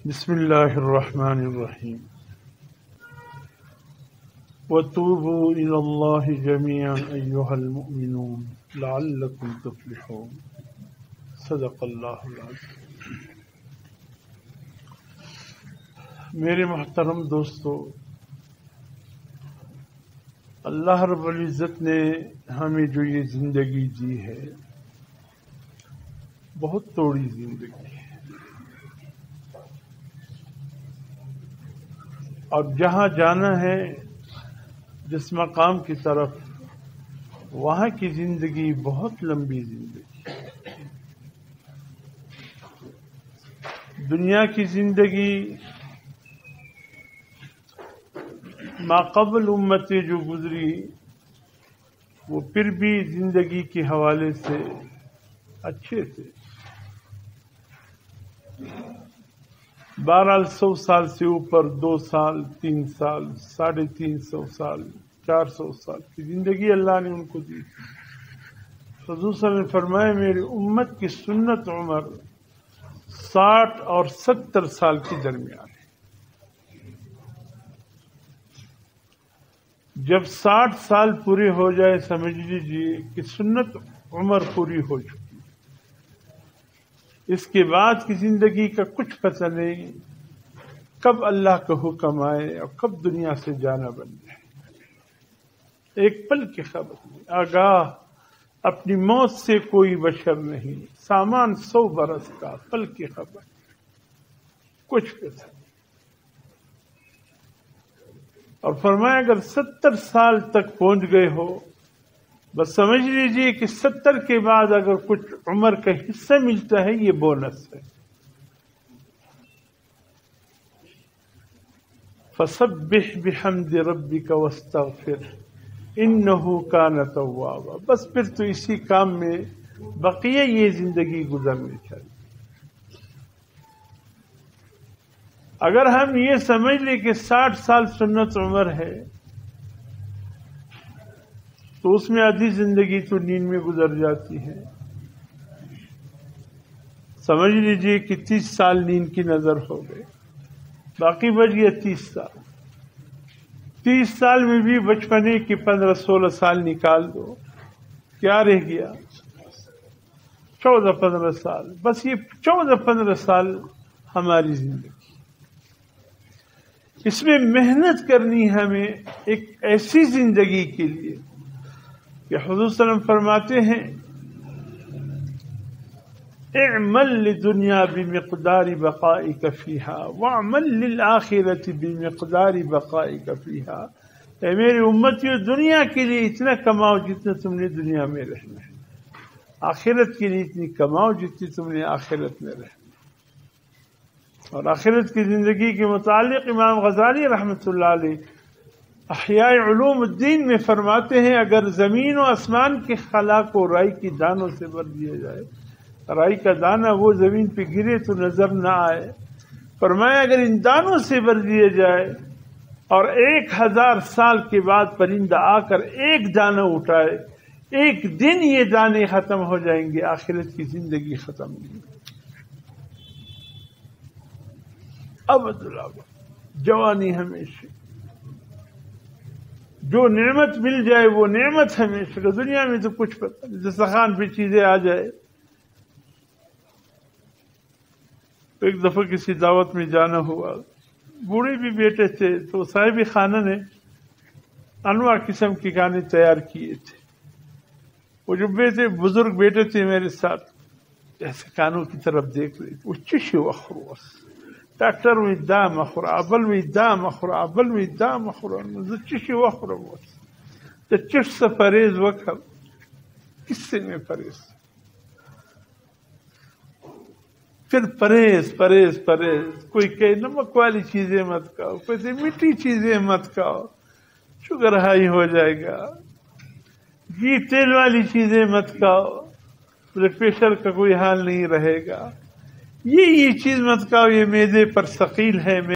بسم اللہ الرحمن الرحیم وَتُوبُوا إِلَى اللَّهِ جَمِيعًا أَيُّهَا الْمُؤْمِنُونَ لَعَلَّكُمْ تُفْلِحُونَ صدق اللہ العظیم۔ میرے محترم دوستو، اللہ رب العزت نے ہمیں جو یہ زندگی دی ہے، بہت تھوڑی زندگی ہے، اور جہاں جانا ہے جس مقام کی طرف، وہاں کی زندگی بہت لمبی زندگی ہے۔ دنیا کی زندگی ما قبل امتیں جو گزری، وہ پھر بھی زندگی کے حوالے سے اچھے تھے۔ بہرحال 100 سال سے اوپر 2 سال، 3 سال، 350 سال، 400 سال کی زندگی اللہ نے ان کو دی۔ حضور صلی اللہ علیہ وسلم نے فرمایا، میری امت کی سنت عمر 60 اور 70 سال کے درمیان ہے۔ جب 60 سال پورے ہو جائے، سمجھ لیجیے کہ سنت عمر پوری ہو چکی۔ اس کے بعد کی زندگی کا کچھ پتہ نہیں، کب اللہ کا حکم آئے اور کب دنیا سے جانا بن جائے، ایک پل کی خبر نہیں۔ آگاہ اپنی موت سے کوئی بشر نہیں، سامان 100 برس کا، پل کی خبر، کچھ پتہ نہیں۔ اور فرمایا اگر 70 سال تک پہنچ گئے ہو، بس سمجھ لیجیے کہ 70 کے بعد اگر کچھ عمر کا حصہ ملتا ہے، یہ بونس ہے۔ فَسَبِّحْ بِحَمْدِ رَبِّكَ وَاسْتَغْفِرْ إِنَّهُ كَانَ تَوَّابًا۔ بس پھر تو اسی کام میں بقیہ یہ زندگی گزرنی چاہیے۔ اگر ہم یہ سمجھ لیں کہ 60 سال سنت عمر ہے، تو اس میں آدھی زندگی تو نیند میں گزر جاتی ہے۔ سمجھ لیجئے کہ 30 سال نیند کی نظر ہو گئے، باقی بچ گیا 30 سال۔ 30 سال میں بھی بچپنے کے 15-16 سال نکال دو، کیا رہ گیا؟ 14-15 سال۔ بس یہ 14-15 سال ہماری زندگی، اس میں محنت کرنی ہمیں ایک ایسی زندگی کے لیے کہ حضور صلی اللہ علیہ وسلم فرماتے ہیں، اعمل للدنیا بمقدار بقائک فیہا واعمل للآخرۃ بمقدار بقائک فیہا۔ اے میری امتیوں، دنیا کے لیے اتنا کماؤ جتنا تم نے دنیا میں رہنا ہے، آخرت کے لیے اتنی کماؤ جتنی تم نے آخرت میں رہنا ہے۔ اور آخرت کی زندگی کے متعلق امام غزالی رحمۃ اللہ علیہ احیاء علوم الدین میں فرماتے ہیں، اگر زمین و آسمان کے خلا کو رائی کی دانوں سے بھر دیا جائے، رائی کا دانہ وہ زمین پہ گرے تو نظر نہ آئے، فرمایا اگر ان دانوں سے بھر دیا جائے اور 1000 سال کے بعد پرندہ آ کر ایک دانہ اٹھائے، ایک دن یہ دانے ختم ہو جائیں گے، آخرت کی زندگی ختم نہیں۔ ابد الابد جوانی ہمیشہ، جو نعمت مل جائے وہ نعمت ہمیشہ کا۔ دنیا میں تو کچھ پتہ نہیں، دسترخوان پہ چیزیں آ جائے۔ ایک دفعہ کسی دعوت میں جانا ہوا، بوڑھے بھی بیٹے تھے، تو صاحب خانہ نے انواع قسم کے کھانے تیار کیے تھے۔ وہ جو بزرگ بیٹے تھے میرے ساتھ، ایسے کانوں کی طرف دیکھ رہے تھے، وہ چش وخروس ڈاکٹر وی دا مخور ابل وی دا مخور ابل وی دا مخور چش وخروس تو چش سے پرہیز وکر، کس سے میں پرہیز؟ پھر پرہیز پرہیز پرہیز، کوئی کہ نمک والی چیزیں مت کھاؤ، کوئی میٹھی چیزیں مت کھاؤ، شوگر ہائی ہو جائے گا، گھی تیل والی چیزیں مت کھاؤ، بلڈ پریشر کا کوئی حال نہیں رہے گا، یہ چیز مت کھاؤ، یہ معدے پر ثقیل ہے۔